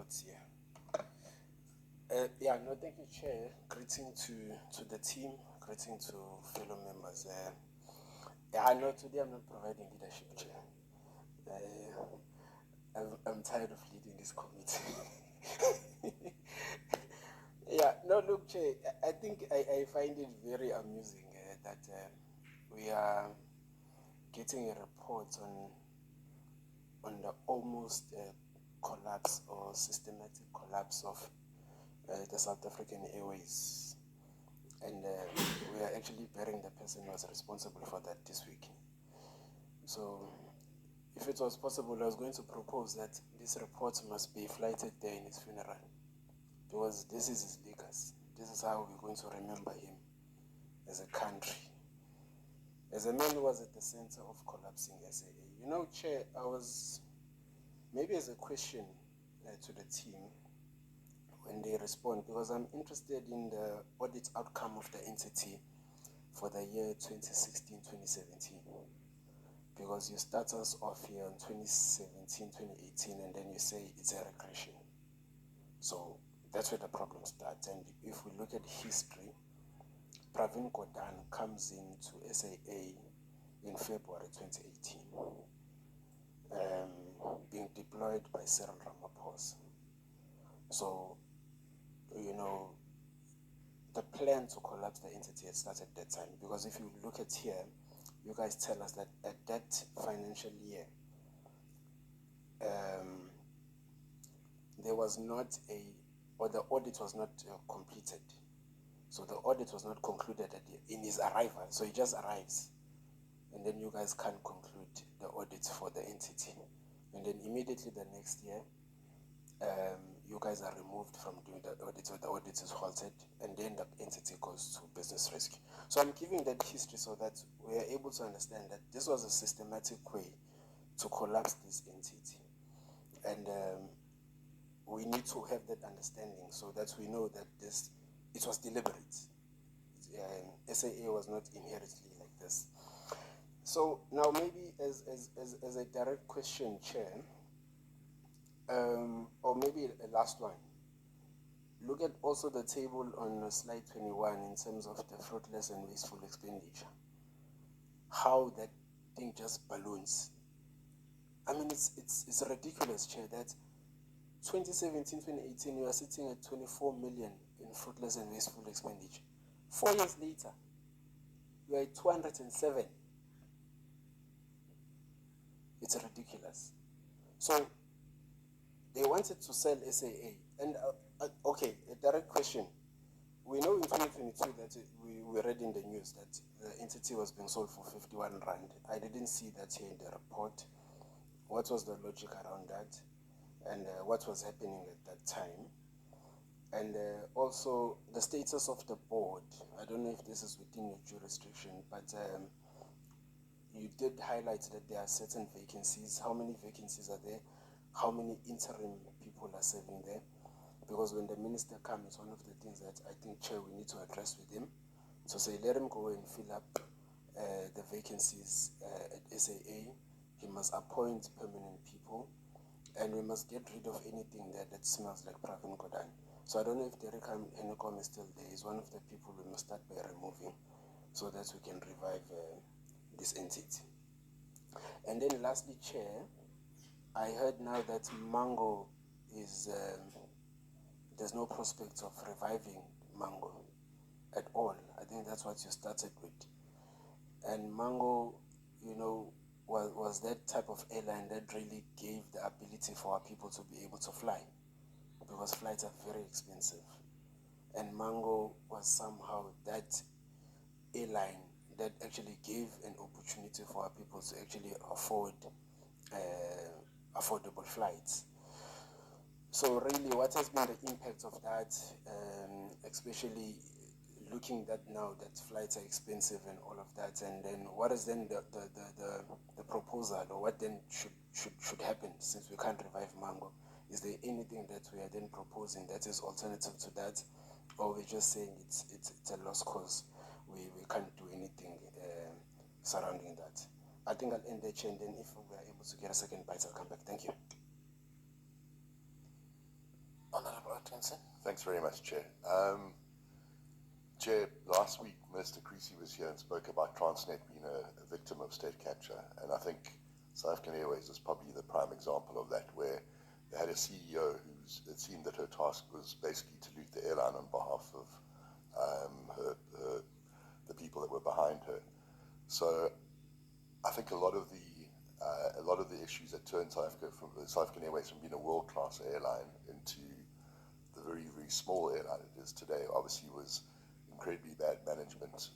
thoughts here. No, thank you, Chair. Greeting to the team, greeting to fellow members. I know today I'm not providing leadership, Chair. I'm tired of leading this committee. Look, Chair, I think I find it very amusing that we are getting a report on the almost collapse or systematic collapse of the South African Airways. And we are actually burying the person who was responsible for that this week. So, if it was possible, I was going to propose that this report must be flighted there in his funeral. Because this is his legacy. This is how we're going to remember him as a country. As a man who was at the center of collapsing SAA. Chair, I was, maybe as a question to the team, when they respond, because I'm interested in the audit outcome of the entity for the year 2016-2017. Because you start us off here in 2017-2018, and then you say it's a regression. So that's where the problem starts. And if we look at history, Pravin Gordhan comes into SAA in February 2018, being deployed by Cyril Ramaphosa. So, the plan to collapse the entity had started at that time. Because if you look at here, you guys tell us that at that financial year, there was not the audit was not completed. So the audit was not concluded in his arrival. So he just arrives. And then you guys can't conclude the audit for the entity. And then immediately the next year, you guys are removed from doing the audit, so the audit is halted, and then the entity goes to business rescue. So I'm giving that history so that we are able to understand that this was a systematic way to collapse this entity. And we need to have that understanding so that we know that it was deliberate. SAA was not inherently like this. So now maybe as a direct question, Chair, or maybe a last one. Look at also the table on slide 21 in terms of the fruitless and wasteful expenditure. How that thing just balloons. I mean, it's ridiculous, Chair, that 2017-2018 we are sitting at 24 million in fruitless and wasteful expenditure. 4 years later, we are at 207. It's ridiculous. So they wanted to sell SAA. And, okay, a direct question. We know in 2022 that we read in the news that the entity was being sold for 51 rand. I didn't see that here in the report. What was the logic around that? And what was happening at that time? And also the status of the board. I don't know if this is within your jurisdiction, but you did highlight that there are certain vacancies. How many vacancies are there? How many interim people are serving there? Because when the minister comes, one of the things that I think, Chair, we need to address with him. So say, let him go and fill up the vacancies at SAA. He must appoint permanent people. And we must get rid of anything there that smells like Pravin Gordhan. So I don't know if Derek Hennekom is still there. He's one of the people we must start by removing so that we can revive this entity. And then lastly, Chair, I heard now that Mango is, there's no prospect of reviving Mango at all. I think that's what you started with. And Mango, was that type of airline that really gave the ability for our people to be able to fly, because flights are very expensive. And Mango was somehow that airline that actually gave an opportunity for our people to actually afford affordable flights. So really, what has been the impact of that, especially looking that now that flights are expensive and all of that, and then what is then the proposal, or what then should happen since we can't revive Mango? Is there anything that we are then proposing that is alternative to that, or we're just saying it's a lost cause? We can't do anything surrounding that. I think I'll end there, and then if we are able to get a second bite, I'll come back. Thank you. Thanks very much, Chair. Chair, last week Minister Creasy was here and spoke about Transnet being a victim of state capture, and I think South African Airways is probably the prime example of that, where they had a CEO it seemed that her task was basically to loot the airline on behalf of the people that were behind her. So I think a lot of the issues that turned South African Airways from being a world-class airline into the very, very small airline it is today, obviously was incredibly bad management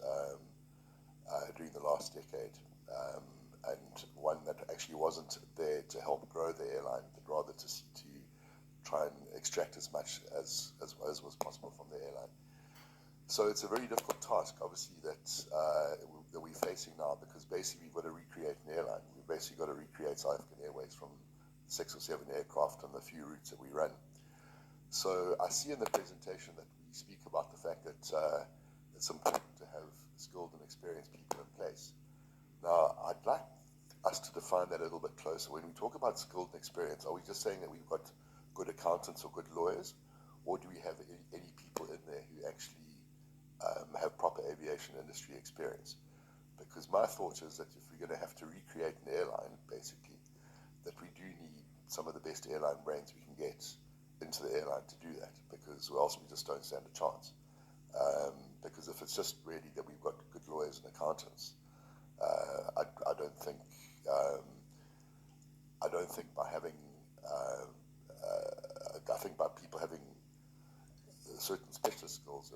during the last decade, and one that actually wasn't there to help grow the airline, but rather to try and extract as much as was possible from the airline. So it's a very difficult task, obviously, that we're facing now, because basically we've got to recreate an airline. We've basically got to recreate South African Airways from 6 or 7 aircraft on the few routes that we run. So I see in the presentation that we speak about the fact that it's important to have skilled and experienced people in place. Now, I'd like us to define that a little bit closer. When we talk about skilled and experienced, are we just saying that we've got good accountants or good lawyers, or do we have any people in there who actually have proper aviation industry experience? Because my thought is that if we're going to have to recreate an airline, basically, that we do need some of the best airline brains we can get into the airline to do that, because else we just don't stand a chance. Because if it's just really that we've got good lawyers and accountants, I don't think by having I think by people having certain specialist skills,